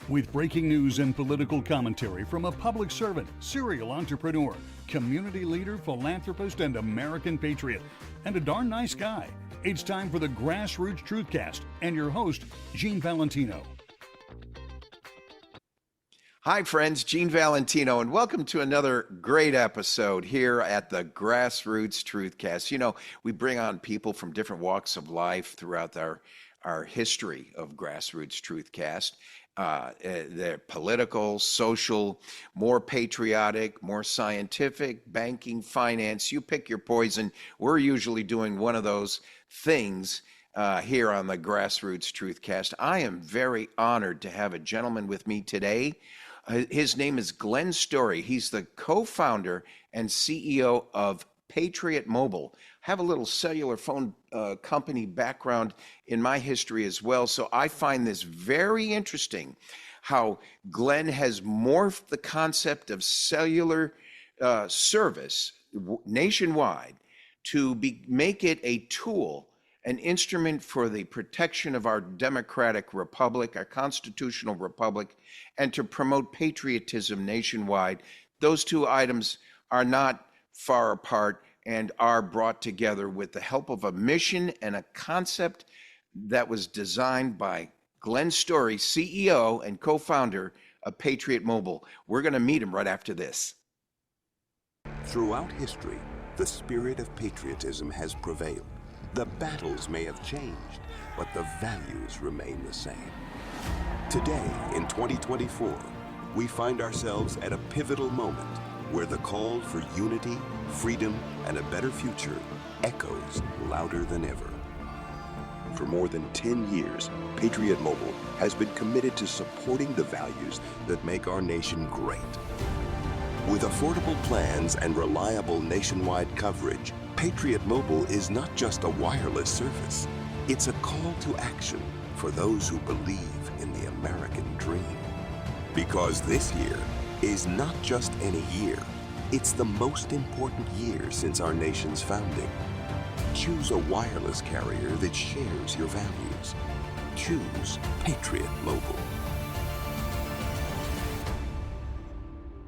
With breaking news and political commentary from a public servant, serial entrepreneur, community leader, philanthropist, and American patriot, and a darn nice guy. It's time for the GrassRoots TruthCast and your host, Gene Valentino. Hi, friends, Gene Valentino, and welcome to another great episode here at the GrassRoots TruthCast. You know, we bring on people from different walks of life throughout our history of GrassRoots TruthCast. They're political, social, more patriotic, more scientific, banking, finance. You pick your poison. We're usually doing one of those things here on the GrassRoots TruthCast. I am very honored to have a gentleman with me today. His name is Glenn Story. He's the co-founder and CEO of Patriot Mobile. I have a little cellular phone company background in my history as well, so I find this very interesting how Glenn has morphed the concept of cellular service nationwide to make it a tool, an instrument for the protection of our democratic republic, our constitutional republic, and to promote patriotism nationwide. Those two items are not far apart and are brought together with the help of a mission and a concept that was designed by Glenn Story, CEO and co-founder of Patriot Mobile. We're going to meet him right after this. Throughout history, the spirit of patriotism has prevailed. The battles may have changed, but the values remain the same. Today, in 2024, we find ourselves at a pivotal moment where the call for unity, freedom, and a better future echoes louder than ever. For more than 10 years, Patriot Mobile has been committed to supporting the values that make our nation great. With affordable plans and reliable nationwide coverage, Patriot Mobile is not just a wireless service. It's a call to action for those who believe in the American dream. Because this year is not just any year, it's the most important year since our nation's founding. Choose a wireless carrier that shares your values. Choose Patriot Mobile.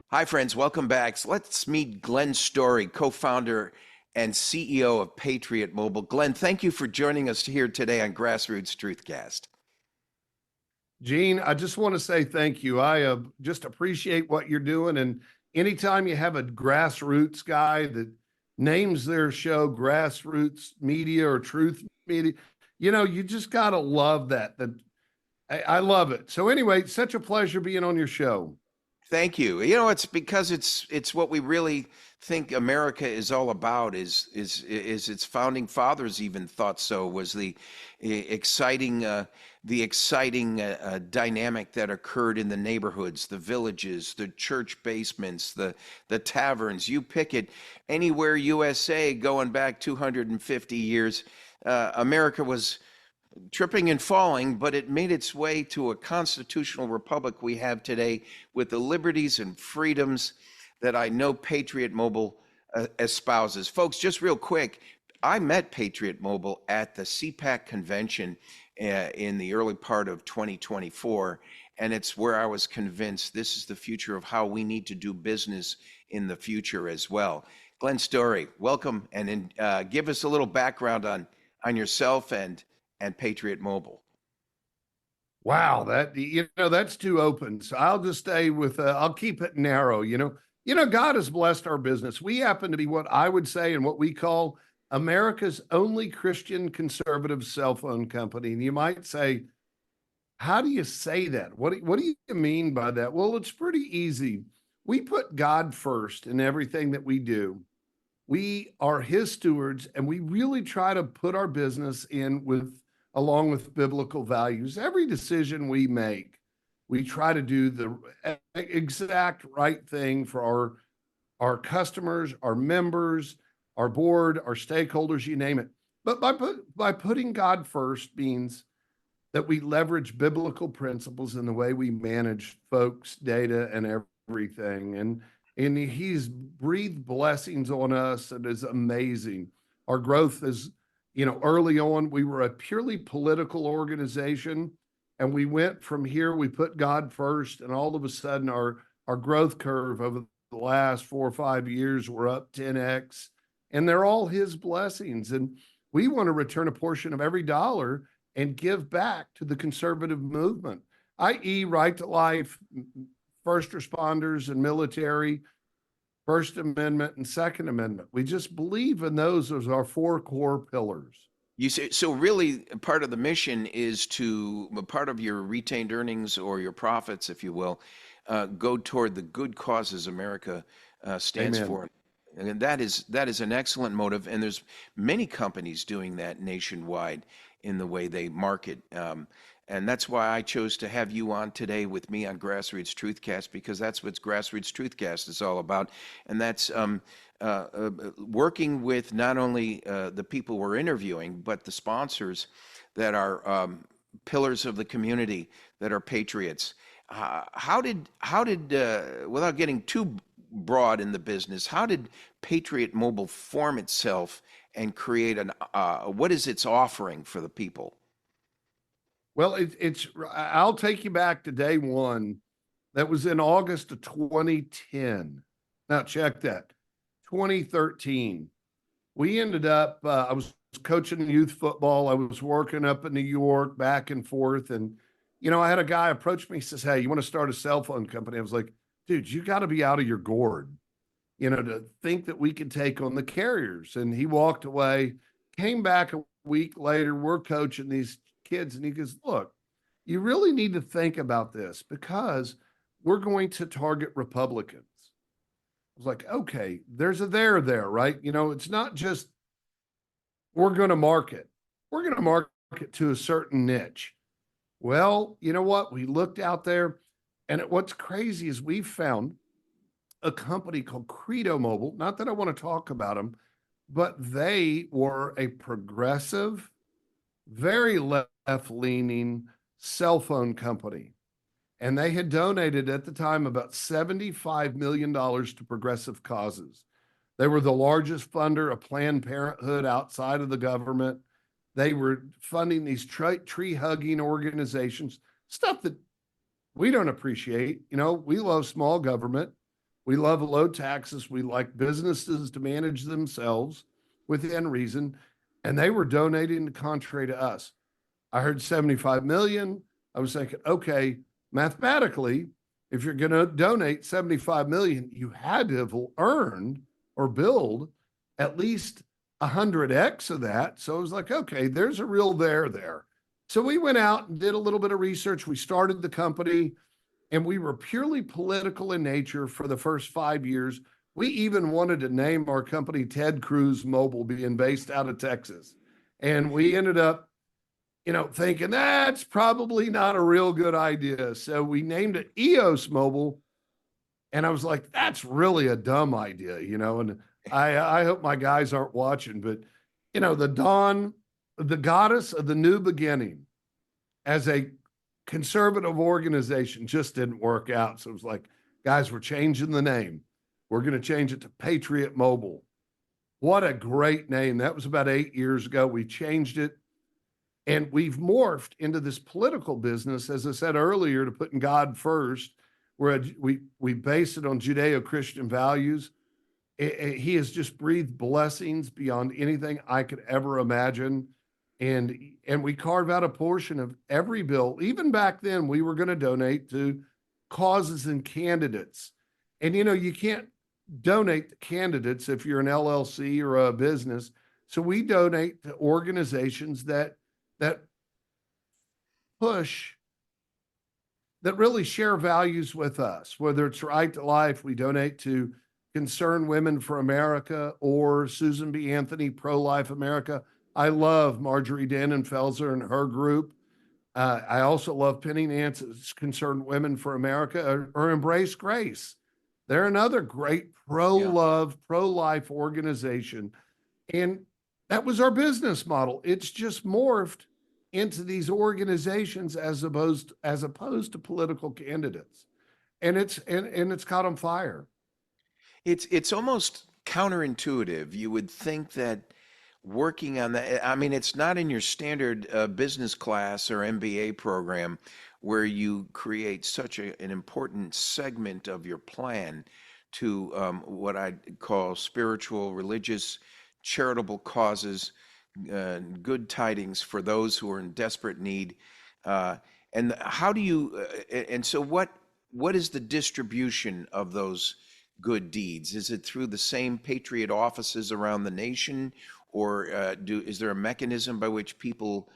Hi, friends. Welcome back. So let's meet Glenn Story, co-founder and CEO of Patriot Mobile. Glenn, thank you for joining us here today on GrassRoots TruthCast. Gene, I just want to say thank you. I just appreciate what you're doing. And anytime you have a grassroots guy that names their show GrassRoots Media or Truth Media, you know, you just got to love that. I love it. So anyway, it's such a pleasure being on your show. Thank you. You know, it's because it's what we really think America is all about. Is its founding fathers even thought so? Was the exciting dynamic that occurred in the neighborhoods, the villages, the church basements, the taverns. You pick it, anywhere USA, going back 250 years, America was tripping and falling, but it made its way to a constitutional republic we have today with the liberties and freedoms that I know Patriot Mobile espouses. Folks, just real quick, I met Patriot Mobile at the CPAC convention in the early part of 2024, and it's where I was convinced this is the future of how we need to do business in the future as well. Glenn Story, welcome, and give us a little background on yourself and Patriot Mobile. Wow, that's too open. So I'll just stay with I'll keep it narrow. You know, God has blessed our business. We happen to be what I would say and what we call America's only Christian conservative cell phone company. And you might say, how do you say that? What do you mean by that? Well, it's pretty easy. We put God first in everything that we do. We are his stewards, and we really try to put our business in along with biblical values. Every decision we make, we try to do the exact right thing for our customers, our members, our board, our stakeholders, you name it. But by putting God first means that we leverage biblical principles in the way we manage folks, data, and everything. And he's breathed blessings on us that is amazing. Our growth is, early on, we were a purely political organization. And we went from here, we put God first, and all of a sudden our growth curve over the last 4 or 5 years, we're up 10x, and they're all his blessings. And we want to return a portion of every dollar and give back to the conservative movement, i.e., right to life, first responders and military, First Amendment and Second Amendment. We just believe in those as our four core pillars. You say, so really part of the mission is to, part of your retained earnings or your profits, if you will, go toward the good causes America stands Amen. for. And that is an excellent motive. And there's many companies doing that nationwide in the way they market. And that's why I chose to have you on today with me on GrassRoots TruthCast, because that's what GrassRoots TruthCast is all about. And that's working with not only the people we're interviewing, but the sponsors that are pillars of the community, that are patriots. How did without getting too broad in the business, how did Patriot Mobile form itself and create what is its offering for the people? Well, I'll take you back to day one. That was in August of 2010. Now check that, 2013. We ended up, I was coaching youth football. I was working up in New York, back and forth. And, I had a guy approach me, he says, "Hey, you want to start a cell phone company?" I was like, "Dude, you got to be out of your gourd, to think that we could take on the carriers." And he walked away, came back a week later. We're coaching these kids. And he goes, "Look, you really need to think about this because we're going to target Republicans." I was like, okay, there's a there, right? It's not just we're going to market to a certain niche. Well, you know what? We looked out there, and what's crazy is we found a company called Credo Mobile. Not that I want to talk about them, but they were a progressive, very left-leaning cell phone company. And they had donated at the time about $75 million to progressive causes. They were the largest funder of Planned Parenthood outside of the government. They were funding these tree-hugging organizations, stuff that we don't appreciate. We love small government. We love low taxes. We like businesses to manage themselves within reason. And they were donating contrary to us. I heard 75 million. I was thinking, okay, mathematically, if you're going to donate 75 million, you had to have earned or build at least 100x of that. So I was like, okay, there's a real there. So we went out and did a little bit of research. We started the company, and we were purely political in nature for the first 5 years. We even wanted to name our company Ted Cruz Mobile, being based out of Texas. And we ended up, thinking that's probably not a real good idea. So we named it EOS Mobile. And I was like, that's really a dumb idea, and I hope my guys aren't watching, but the goddess of the new beginning as a conservative organization just didn't work out. So it was like, guys, we're changing the name. We're going to change it to Patriot Mobile. What a great name. That was about 8 years ago. We changed it. And we've morphed into this political business, as I said earlier, to putting God first, where we base it on Judeo-Christian values. He has just breathed blessings beyond anything I could ever imagine. And we carve out a portion of every bill. Even back then, we were going to donate to causes and candidates. And, you can't donate to candidates if you're an LLC or a business. So we donate to organizations that push, that really share values with us, whether it's Right to Life. We donate to Concerned Women for America or Susan B. Anthony, Pro-Life America. I love Marjorie Dannenfelser and her group. I also love Penny Nance's Concerned Women for America or Embrace Grace. They're another great pro-love, pro-life organization. And that was our business model. It's just morphed into these organizations as opposed to political candidates. And it's caught on fire. It's almost counterintuitive. You would think that working on that? I mean, it's not in your standard business class or MBA program where you create such an important segment of your plan to what I'd call spiritual, religious, charitable causes, good tidings for those who are in desperate need. Uh, and how do you, and so what is the distribution of those good deeds? Is it through the same Patriot offices around the nation, or is there a mechanism by which people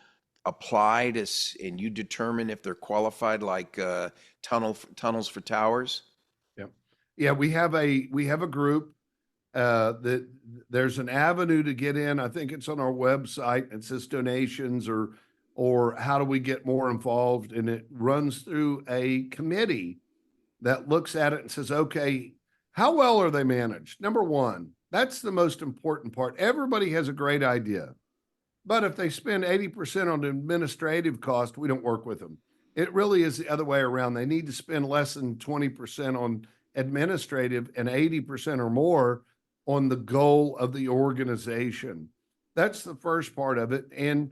apply to, and you determine if they're qualified, like tunnels for towers? Yeah. Yeah, we have a group that there's an avenue to get in. I think it's on our website. It says donations or how do we get more involved? And it runs through a committee that looks at it and says, okay, how well are they managed? Number one, that's the most important part. Everybody has a great idea, but if they spend 80% on administrative cost, we don't work with them. It really is the other way around. They need to spend less than 20% on administrative and 80% or more on the goal of the organization. That's the first part of it. And,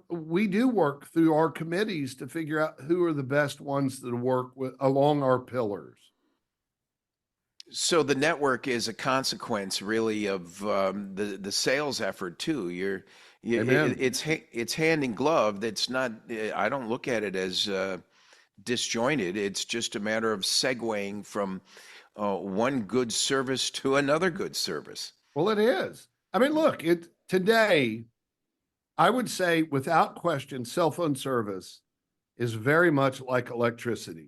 we do work through our committees to figure out who are the best ones that work with along our pillars. So the network is a consequence, really, of the sales effort too. Amen. It's hand in glove. That's not. I don't look at it as disjointed. It's just a matter of segueing from one good service to another good service. Well, it is. I mean, look, today, I would say without question, cell phone service is very much like electricity,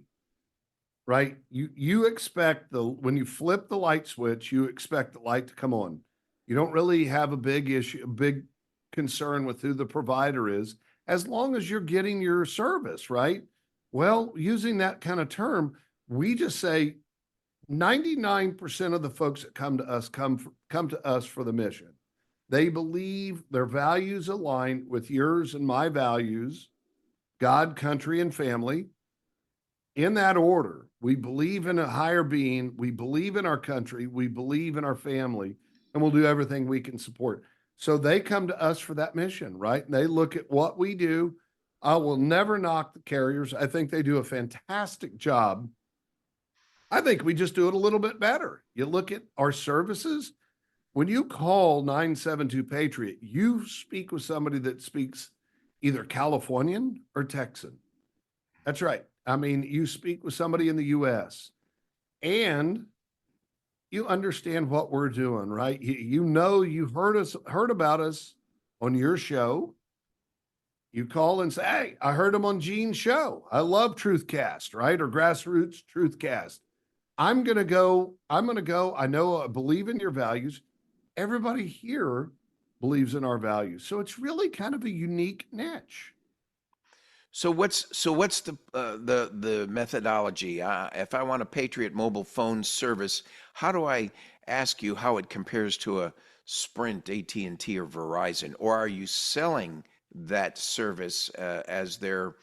right? You expect when you flip the light switch, you expect the light to come on. You don't really have a big concern with who the provider is, as long as you're getting your service, right? Well, using that kind of term, we just say 99% of the folks that come to us come to us for the mission. They believe their values align with yours and my values, God, country, and family. In that order, we believe in a higher being. We believe in our country. We believe in our family, and we'll do everything we can support. So they come to us for that mission, right? And they look at what we do. I will never knock the carriers. I think they do a fantastic job. I think we just do it a little bit better. You look at our services. When you call 972 Patriot, you speak with somebody that speaks either Californian or Texan. That's right. I mean, you speak with somebody in the U.S. and you understand what we're doing, right? You heard about us on your show. You call and say, hey, I heard him on Gene's show. I love TruthCast, right? Or GrassRoots TruthCast. I'm going to go. I know I believe in your values. Everybody here believes in our values. So it's really kind of a unique niche. So what's the methodology? If I want a Patriot mobile phone service, how do I ask you how it compares to a Sprint, AT&T, or Verizon? Or are you selling that service as their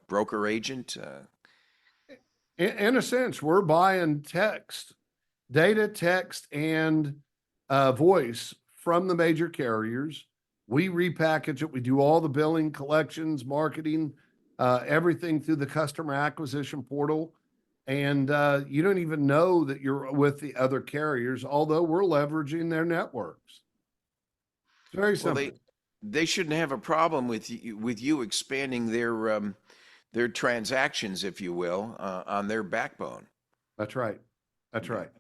broker agent? In a sense, we're buying data, text, and voice from the major carriers. We repackage it. We do all the billing, collections, marketing, everything through the customer acquisition portal. And you don't even know that you're with the other carriers, although we're leveraging their networks. It's very simple. Well, they shouldn't have a problem with you expanding their transactions, if you will, on their backbone. That's right. That's right.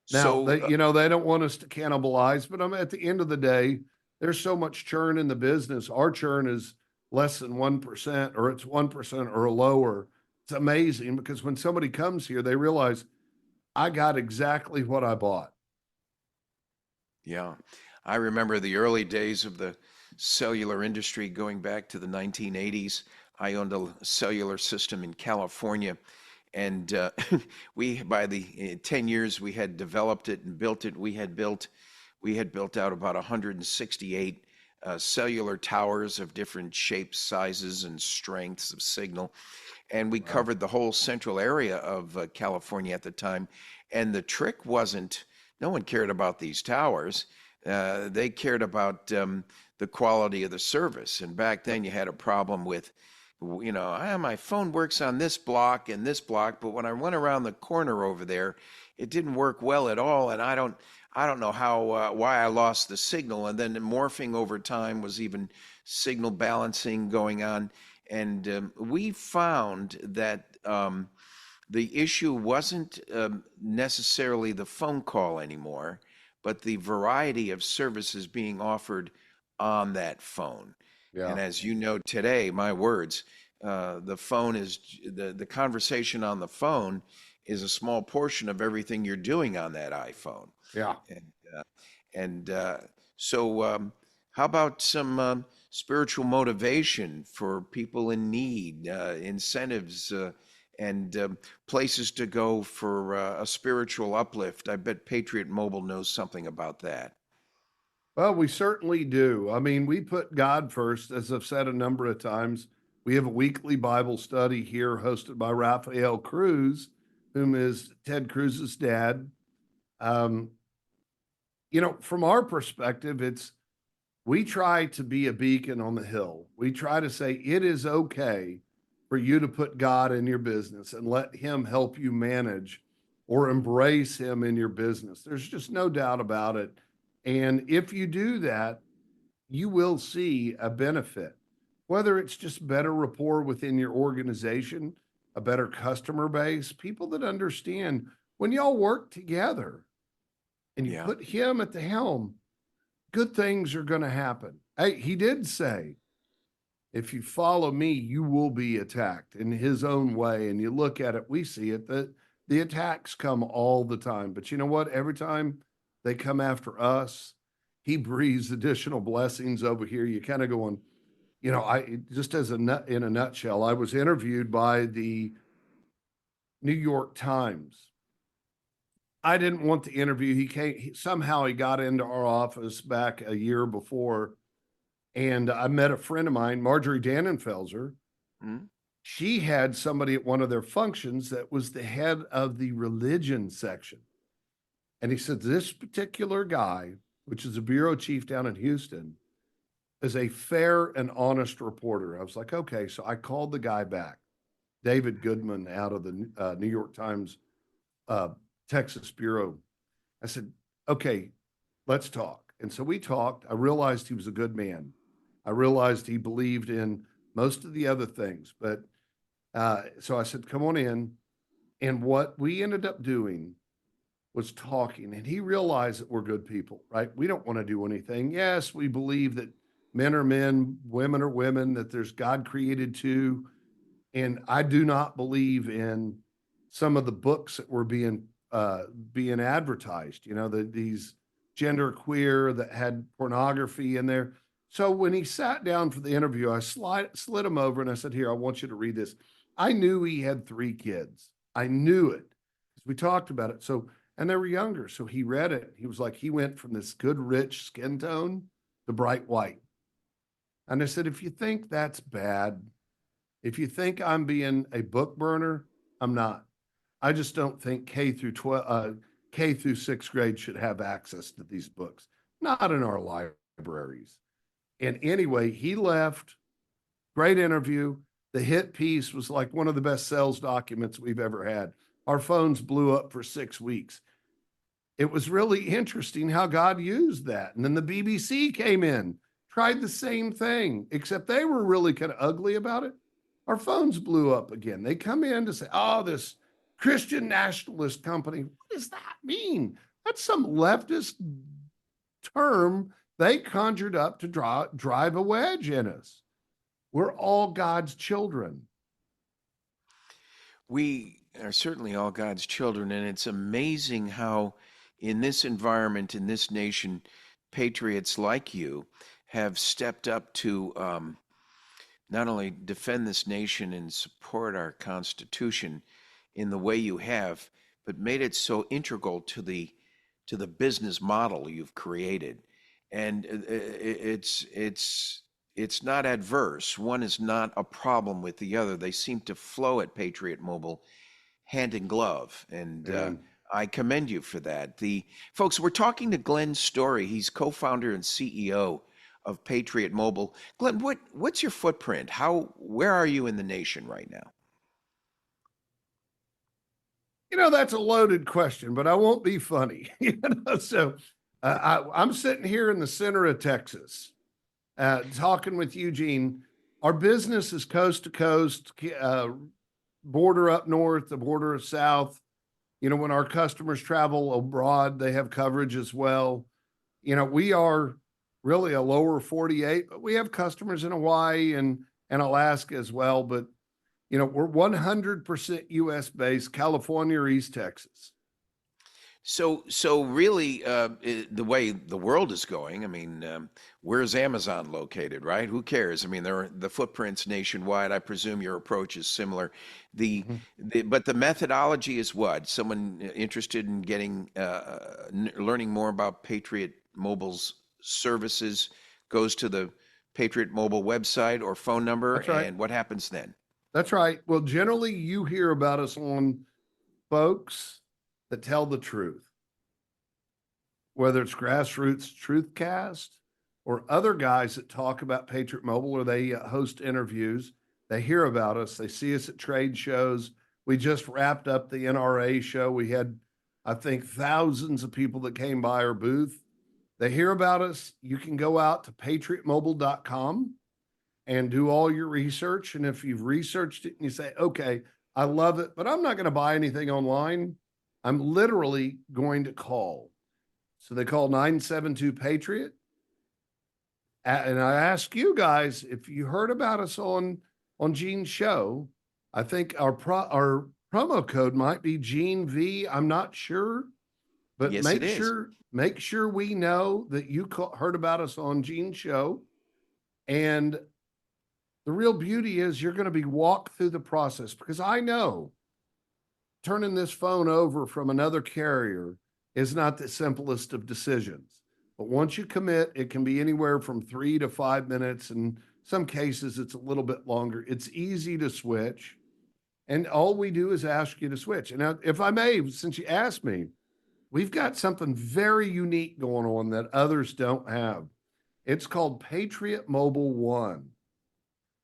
So Now, they don't want us to cannibalize, but at the end of the day, there's so much churn in the business. Our churn is less than 1%, or it's 1% or lower. It's amazing because when somebody comes here, they realize I got exactly what I bought. Yeah. I remember the early days of the cellular industry going back to the 1980s. I owned a cellular system in California, and by the 10 years we had developed it and built it, we had built out about 168 cellular towers of different shapes, sizes, and strengths of signal. And we covered the whole central area of California at the time. And the trick wasn't, no one cared about these towers. They cared about the quality of the service. And back then you had a problem with, my phone works on this block and this block, but when I went around the corner over there, it didn't work well at all. And I don't know why I lost the signal. And then morphing over time was even signal balancing going on. And we found that the issue wasn't necessarily the phone call anymore, but the variety of services being offered on that phone. Yeah. And as you know today, my words, the phone is the conversation on the phone is a small portion of everything you're doing on that iPhone. Yeah. So how about some spiritual motivation for people in need, incentives, and places to go for a spiritual uplift? I bet Patriot Mobile knows something about that. Well, we certainly do. I mean, we put God first, as I've said a number of times. We have a weekly Bible study here hosted by Raphael Cruz, whom is Ted Cruz's dad. From our perspective, we try to be a beacon on the hill. We try to say it is okay for you to put God in your business and let him help you manage or embrace him in your business. There's just no doubt about it. And if you do that, you will see a benefit, whether it's just better rapport within your organization, a better customer base, people that understand when y'all work together and you put him at the helm, good things are going to happen. Hey, he did say, if you follow me, you will be attacked in his own way. And you look at it, we see it, that the attacks come all the time. But you know what? Every time they come after us, he breathes additional blessings over here. You kind of going, I just in a nutshell, I was interviewed by the New York Times. I didn't want the interview. Somehow he got into our office back a year before, and I met a friend of mine, Marjorie Dannenfelser. Mm-hmm. She had somebody at one of their functions that was the head of the religion section. And he said, this particular guy, which is a bureau chief down in Houston, is a fair and honest reporter. I was like, okay. So I called the guy back, David Goodman, out of the New York Times Texas bureau. I said, okay, let's talk. And so we talked. I realized he was a good man. I realized he believed in most of the other things. But so I said, come on in. And what we ended up doing was talking, and he realized that we're good people, right? We don't want to do anything. Yes, we believe that men are men, women are women, that there's God created too. And I do not believe in some of the books that were being advertised, these gender queer that had pornography in there. So when he sat down for the interview, I slid him over and I said, here, I want you to read this. I knew he had 3 kids. I knew it because we talked about it. And they were younger. So he read it. He was like, he went from this good, rich skin tone to bright white. And I said, if you think that's bad, if you think I'm being a book burner, I'm not. I just don't think K through 6th grade should have access to these books. Not in our libraries. And anyway, he left. Great interview. The hit piece was like one of the best sales documents we've ever had. Our phones blew up for 6 weeks. It was really interesting how God used that. And then the BBC came in, tried the same thing, except they were really kind of ugly about it. Our phones blew up again. They come in to say, oh, this Christian nationalist company. What does that mean? That's some leftist term they conjured up to drive a wedge in us. We're all God's children. We are certainly all God's children, and it's amazing how in this environment, in this nation, patriots like you have stepped up to not only defend this nation and support our Constitution in the way you have, but made it so integral to the business model you've created. And it's not adverse. One is not a problem with the other. They seem to flow at Patriot Mobile hand in glove. And I commend you for that. The folks, we're talking to Glenn Story. He's co-founder and CEO of Patriot Mobile. Glenn, what's your footprint? Where are you in the nation right now? That's a loaded question, but I won't be funny. So I'm sitting here in the center of Texas, talking with Eugene. Our business is coast to coast, border up north, the border south. When our customers travel abroad, they have coverage as well. We are really a lower 48, but we have customers in Hawaii and Alaska as well. But, we're 100% US based, California or East Texas. So really, the way the world is going, I mean, where's Amazon located, right? Who cares? I mean, the footprint's nationwide. I presume your approach is similar. But the methodology is what? Someone interested in getting, learning more about Patriot Mobile's services goes to the Patriot Mobile website or phone number, That's right. and what happens then? That's right. Well, generally you hear about us on folks that tell the truth, whether it's GrassRoots TruthCast or other guys that talk about Patriot Mobile, or they host interviews. They hear about us. They see us at trade shows. We just wrapped up the NRA show. We had, I think, thousands of people that came by our booth. They hear about us. You can go out to patriotmobile.com and do all your research. And if you've researched it and you say, okay, I love it, but I'm not going to buy anything online, I'm literally going to call. So they call 972-PATRIOT. And I ask you guys, if you heard about us on Gene's show, I think our promo code might be Gene V. I'm not sure, but Yes, make sure we know that you heard about us on Gene's show. And the real beauty is you're going to be walked through the process, because I know turning this phone over from another carrier is not the simplest of decisions. But once you commit, it can be anywhere from 3 to 5 minutes. In some cases, it's a little bit longer. It's easy to switch. And all we do is ask you to switch. And now, if I may, since you asked me, we've got something very unique going on that others don't have. It's called Patriot Mobile One.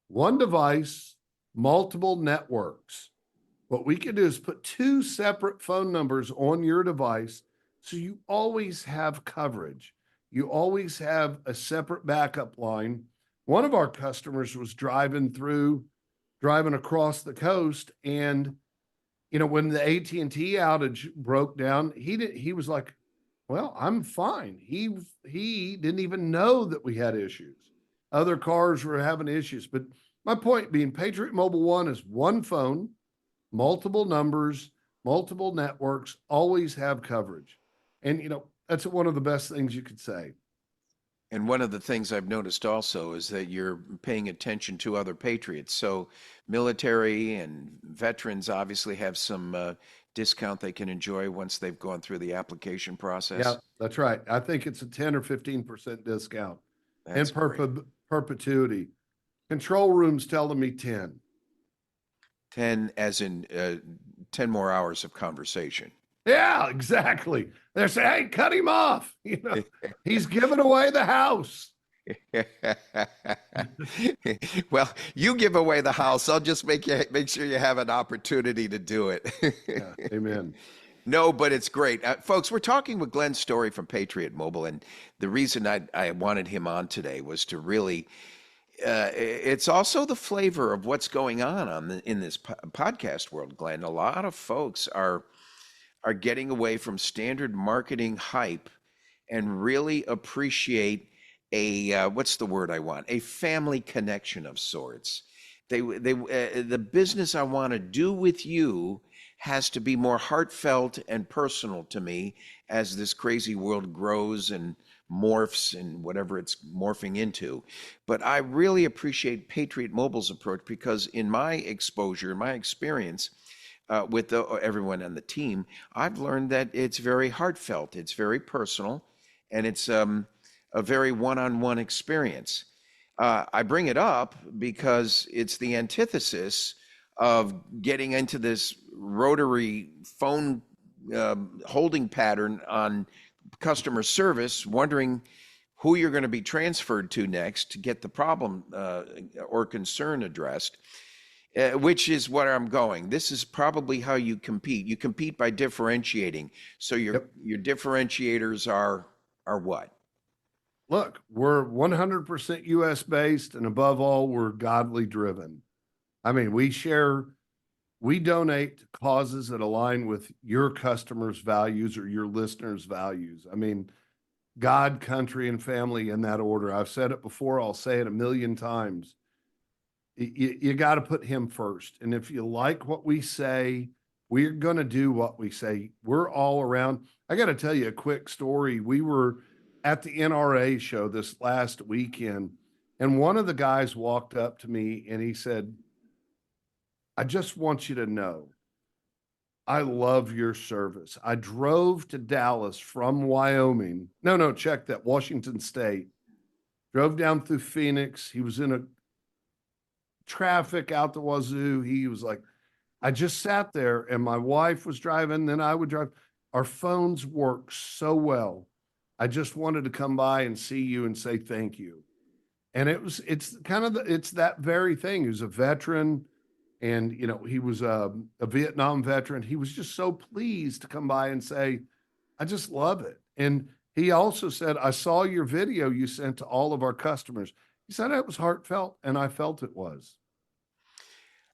One device, multiple networks. What we can do is put 2 separate phone numbers on your device, so you always have coverage. You always have a separate backup line. One of our customers was driving across the coast, and when the AT&T outage broke down, he was like, well, I'm fine. He didn't even know that we had issues. Other cars were having issues. But my point being, Patriot Mobile One is one phone, multiple numbers, multiple networks, always have coverage. And, that's one of the best things you could say. And one of the things I've noticed also is that you're paying attention to other patriots. So military and veterans obviously have some discount they can enjoy once they've gone through the application process. Yeah, that's right. I think it's a 10 or 15% discount. That's in perpetuity. Control room's telling me 10. 10 as in 10 more hours of conversation. Yeah, exactly. They're saying, hey, cut him off. He's giving away the house. Well, you give away the house. I'll just make sure you have an opportunity to do it. Yeah, amen. No, but it's great. Folks, we're talking with Glenn Story from Patriot Mobile, and the reason I wanted him on today was to really, it's also the flavor of what's going on in this podcast world, Glenn. A lot of folks are getting away from standard marketing hype and really appreciate what's the word I want? A family connection of sorts. The business I want to do with you has to be more heartfelt and personal to me as this crazy world grows and morphs and whatever it's morphing into. But I really appreciate Patriot Mobile's approach, because in my exposure, in my experience, with everyone on the team, I've learned that it's very heartfelt, it's very personal, and it's a very one-on-one experience. I bring it up because it's the antithesis of getting into this rotary phone holding pattern on customer service, wondering who you're going to be transferred to next to get the problem or concern addressed, which is where I'm going. This is probably how you compete. You compete by differentiating. So your differentiators are what? Look, we're 100% US based, and above all, we're godly driven. I mean, we donate to causes that align with your customers' values or your listeners' values. I mean, God, country, and family in that order. I've said it before, I'll say it a million times. You got to put him first. And if you like what we say, we're going to do what we say. We're all around. I got to tell you a quick story. We were at the NRA show this last weekend, and one of the guys walked up to me and he said, I just want you to know, I love your service. I drove to Dallas from Wyoming. No, check that. Washington State. Drove down through Phoenix. He was in a traffic out the wazoo. He was like, I just sat there and my wife was driving, then I would drive. Our phones work so well. I just wanted to come by and see you and say thank you. And it's kind of it's that very thing. He was a veteran, and he was a Vietnam veteran. He was just so pleased to come by and say, I just love it. And he also said, I saw your video you sent to all of our customers. He said it was heartfelt, and I felt it was.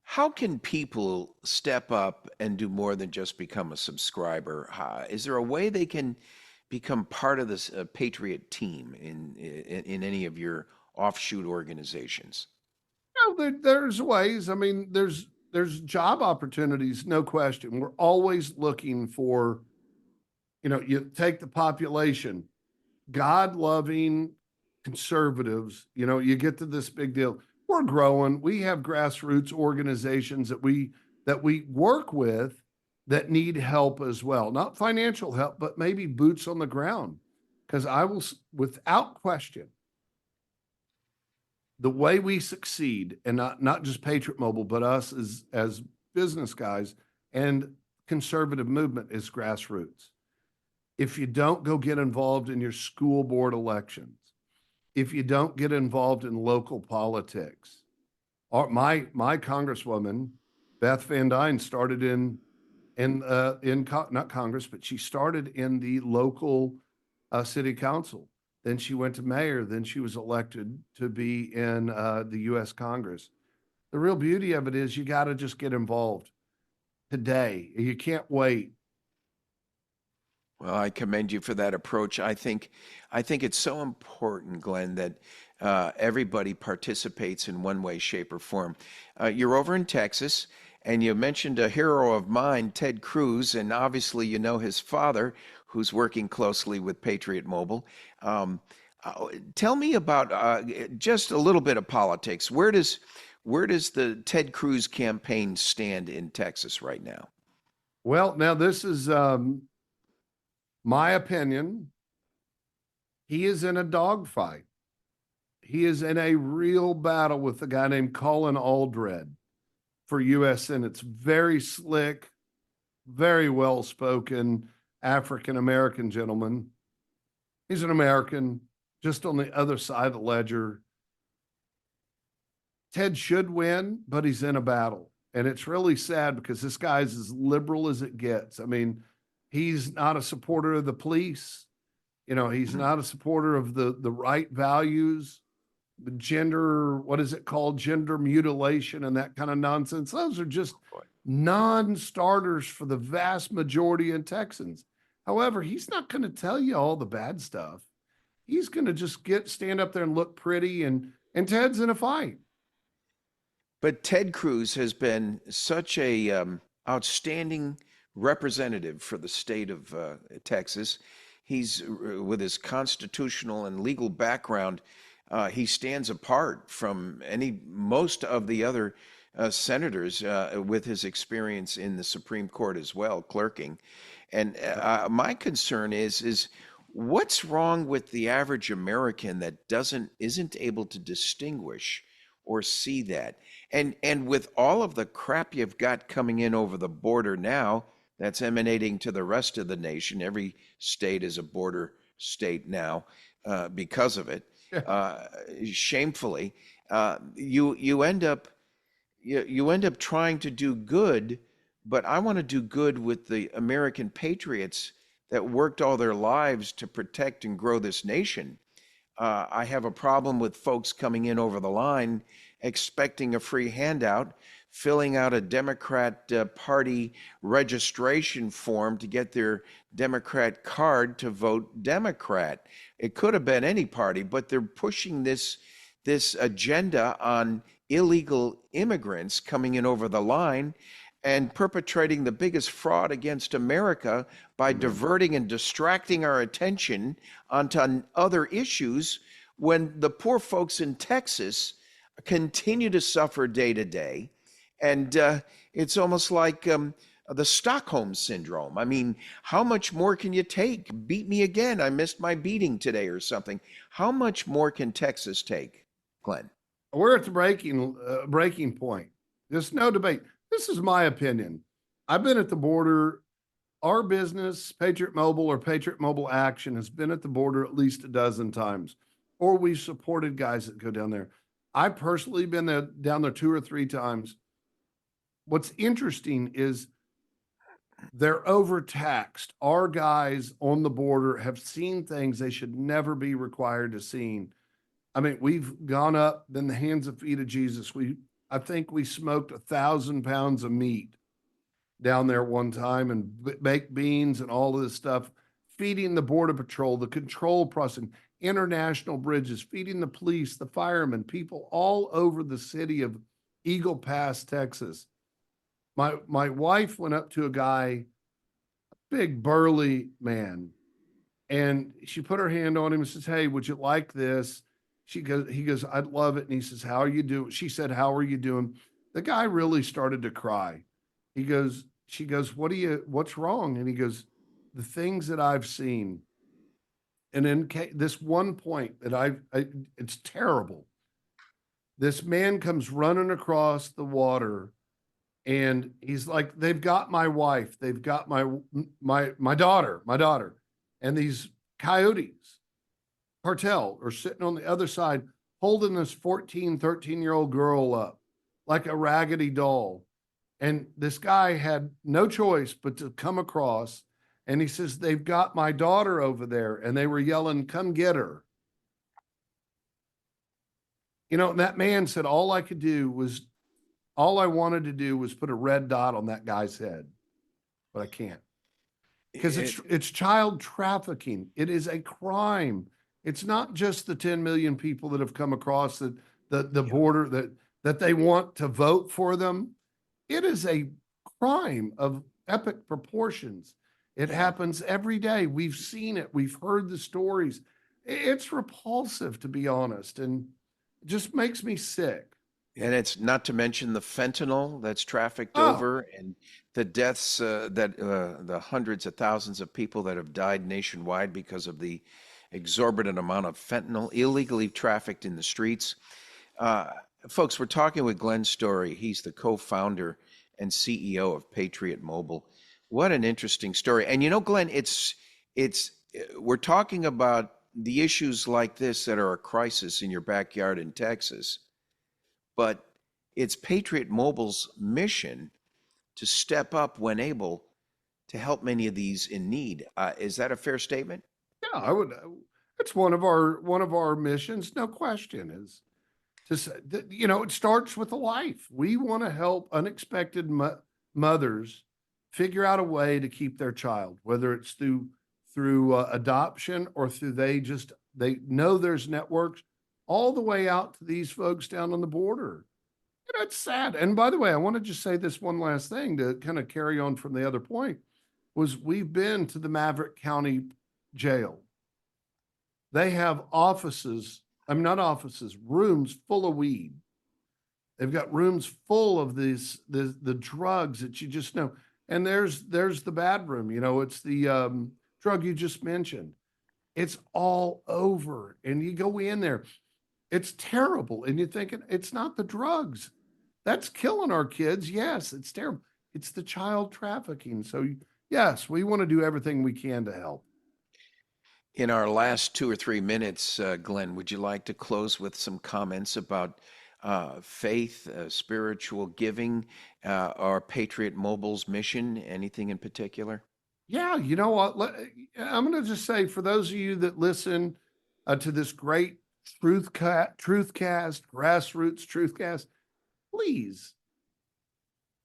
How can people step up and do more than just become a subscriber? Is there a way they can become part of this Patriot team in any of your offshoot organizations? There's ways. I mean, there's job opportunities, no question. We're always looking for, you take the population, God-loving conservatives, you get to this big deal. We're growing. We have grassroots organizations that we work with that need help as well. Not financial help, but maybe boots on the ground. Because I will, without question, the way we succeed, and not just Patriot Mobile, but us as business guys and conservative movement, is grassroots. If you don't go get involved in your school board elections, if you don't get involved in local politics, my Congresswoman Beth Van Dyne started not Congress, but she started in the local city council. Then she went to mayor. Then she was elected to be in the U.S. Congress. The real beauty of it is you got to just get involved today. You can't wait. Well, I commend you for that approach. I think it's so important, Glenn, that everybody participates in one way, shape, or form. You're over in Texas, and you mentioned a hero of mine, Ted Cruz, and obviously you know his father, who's working closely with Patriot Mobile. Tell me about just a little bit of politics. Where does the Ted Cruz campaign stand in Texas right now? Well, now this is my opinion. He is in a dogfight. He is in a real battle with a guy named Colin Aldred for U.S. Senate. Very slick, very well-spoken African-American gentleman. He's an American, just on the other side of the ledger. Ted should win, but he's in a battle. And it's really sad because this guy's as liberal as it gets. I mean, he's not a supporter of the police. He's not a supporter of the right values, the gender, what is it called? Gender mutilation and that kind of nonsense. Those are just non-starters for the vast majority of Texans. However, he's not going to tell you all the bad stuff. He's going to just stand up there and look pretty, and Ted's in a fight. But Ted Cruz has been such a outstanding representative for the state of Texas. He's, with his constitutional and legal background, he stands apart from most of the other senators with his experience in the Supreme Court as well, clerking. And my concern is what's wrong with the average American that isn't able to distinguish or see that? And with all of the crap you've got coming in over the border now, that's emanating to the rest of the nation. Every state is a border state now because of it. Shamefully, you end up you end up trying to do good, but I want to do good with the American patriots that worked all their lives to protect and grow this nation. I have a problem with folks coming in over the line expecting a free handout, filling out a Democrat Party registration form to get their Democrat card to vote Democrat. It could have been any party, but they're pushing this agenda on illegal immigrants coming in over the line and perpetrating the biggest fraud against America by diverting and distracting our attention onto other issues when the poor folks in Texas continue to suffer day to day. And it's almost like the Stockholm syndrome. I mean, how much more can you take? Beat me again. I missed my beating today or something. How much more can Texas take, Glenn? We're at the breaking point. There's no debate. This is my opinion. I've been at the border. Our business, Patriot Mobile or Patriot Mobile Action, has been at the border at least a dozen times, or we've supported guys that go down there. I've personally been down there 2 or 3 times. What's interesting is they're overtaxed. Our guys on the border have seen things they should never be required to see. I mean, we've gone up in the hands and feet of Jesus. I think we smoked 1,000 pounds of meat down there one time and baked beans and all of this stuff, feeding the Border Patrol, the control processing, international bridges, feeding the police, the firemen, people all over the city of Eagle Pass, Texas. My wife went up to a guy, a big burly man, and she put her hand on him and says, "Hey, would you like this?" He goes, "I'd love it." And he says, "How are you doing?" She said, "How are you doing?" The guy really started to cry. She goes, what's wrong? And he goes, "The things that I've seen." And in this one point that it's terrible. This man comes running across the water and he's like, "They've got my wife. They've got my daughter. And these coyotes cartel are sitting on the other side holding this 14, 13-year-old girl up like a raggedy doll. And this guy had no choice but to come across. And he says, "They've got my daughter over there." And they were yelling, "Come get her." You know, and that man said, all I wanted to do was put a red dot on that guy's head, but I can't. Because it's child trafficking. It is a crime. It's not just the 10 million people that have come across the border that they want to vote for them. It is a crime of epic proportions. It happens every day. We've seen it. We've heard the stories. It's repulsive, to be honest, and it just makes me sick. And it's not to mention the fentanyl that's trafficked over and the deaths the hundreds of thousands of people that have died nationwide because of the exorbitant amount of fentanyl illegally trafficked in the streets. Folks, we're talking with Glenn Story. He's the co-founder and CEO of Patriot Mobile. What an interesting story. And you know, Glenn, we're talking about the issues like this that are a crisis in your backyard in Texas. But it's Patriot Mobile's mission to step up when able to help many of these in need. Is that a fair statement? Yeah, I would. It's one of our missions, no question. Is to say that, you know, it starts with a life. We want to help unexpected mothers figure out a way to keep their child, whether it's through adoption or through they know there's networks all the way out to these folks down on the border. And it's sad. And by the way, I want to just say this one last thing to kind of carry on from the other point was we've been to the Maverick County Jail. They have rooms full of weed. They've got rooms full of the drugs that you just know. And there's the bad room, you know, it's the drug you just mentioned. It's all over. And you go in there. It's terrible. And you're thinking, it's not the drugs. That's killing our kids. Yes, it's terrible. it's the child trafficking. So yes, we want to do everything we can to help. In our last 2 or 3 minutes, Glenn, would you like to close with some comments about faith, spiritual giving, our Patriot Mobile's mission? Anything in particular? Yeah, you know what? I'm going to just say, for those of you that listen to this great TruthCast, GrassRoots TruthCast, please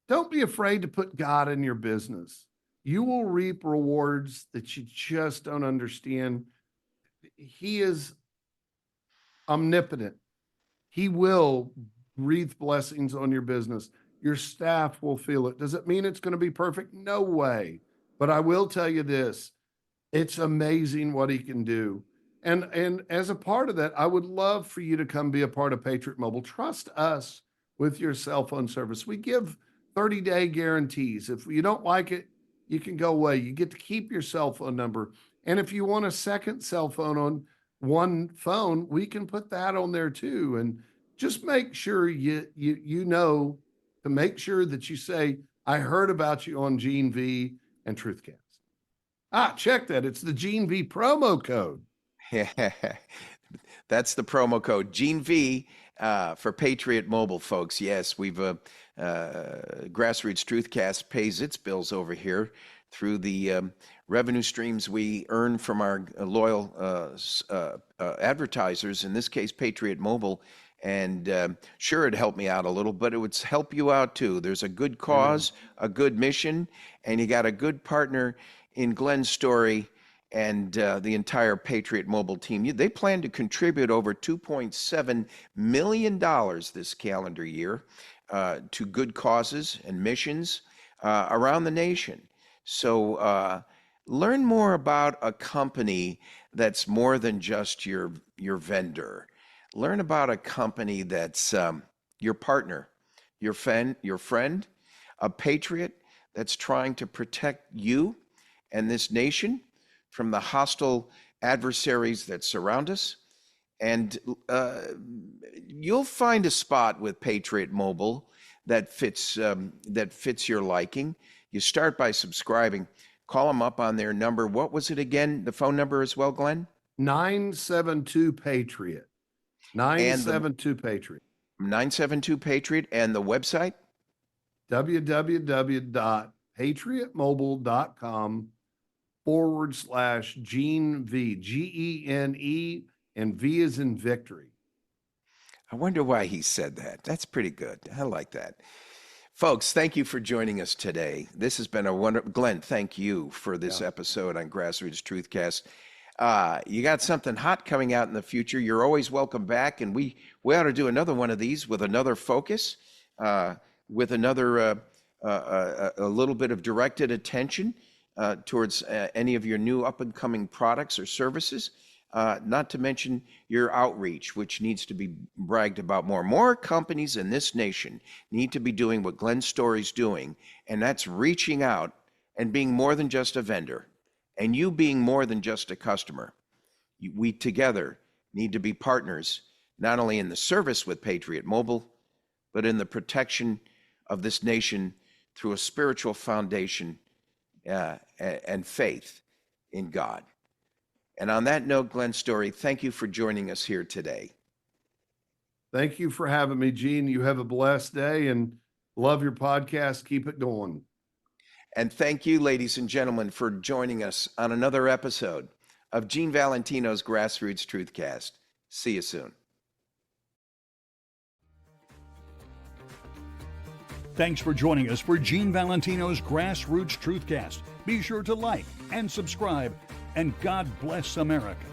don't be afraid to put God in your business. You will reap rewards that you just don't understand. He is omnipotent. He will breathe blessings on your business. Your staff will feel it. Does it mean it's going to be perfect? No way. But I will tell you this, it's amazing what he can do. And as a part of that, I would love for you to come be a part of Patriot Mobile. Trust us with your cell phone service. We give 30-day guarantees. If you don't like it, you can go away. You get to keep your cell phone number. And if you want a second cell phone on one phone, we can put that on there too. And just make sure you know to make sure that you say, I heard about you on Gene V and TruthCast. Check that. It's the Gene V promo code. Yeah, that's the promo code, Gene V, for Patriot Mobile, folks. Yes, we've GrassRoots TruthCast pays its bills over here through the revenue streams we earn from our loyal advertisers, in this case, Patriot Mobile. And sure, it'd help me out a little, but it would help you out too. There's a good cause, a good mission, and you got a good partner in Glenn's story and the entire Patriot Mobile team. They plan to contribute over $2.7 million this calendar year to good causes and missions around the nation. So learn more about a company that's more than just your vendor. Learn about a company that's your partner, your friend, a patriot that's trying to protect you and this nation from the hostile adversaries that surround us. And you'll find a spot with Patriot Mobile that fits your liking. You start by subscribing. Call them up on their number. What was it again? The phone number as well, Glenn? 972 Patriot. 972 Patriot. 972 Patriot. And the website? www.patriotmobile.com/Gene V, GENE, and V is in victory. I wonder why he said that. That's pretty good. I like that. Folks, thank you for joining us today. This has been a wonderful. Glenn, thank you for this episode on GrassRoots TruthCast. You got something hot coming out in the future. You're always welcome back, and we ought to do another one of these with another focus, with another a little bit of directed attention towards any of your new up-and-coming products or services, not to mention your outreach, which needs to be bragged about more. More companies in this nation need to be doing what Glenn Story's doing, and that's reaching out and being more than just a vendor, and you being more than just a customer. We together need to be partners, not only in the service with Patriot Mobile, but in the protection of this nation through a spiritual foundation and faith in God. And on that note, Glenn Story, thank you for joining us here today. Thank you for having me, Gene. You have a blessed day and love your podcast. Keep it going. And thank you, ladies and gentlemen, for joining us on another episode of Gene Valentino's GrassRoots TruthCast. See you soon. Thanks for joining us for Gene Valentino's GrassRoots TruthCast. Be sure to like and subscribe, and God bless America.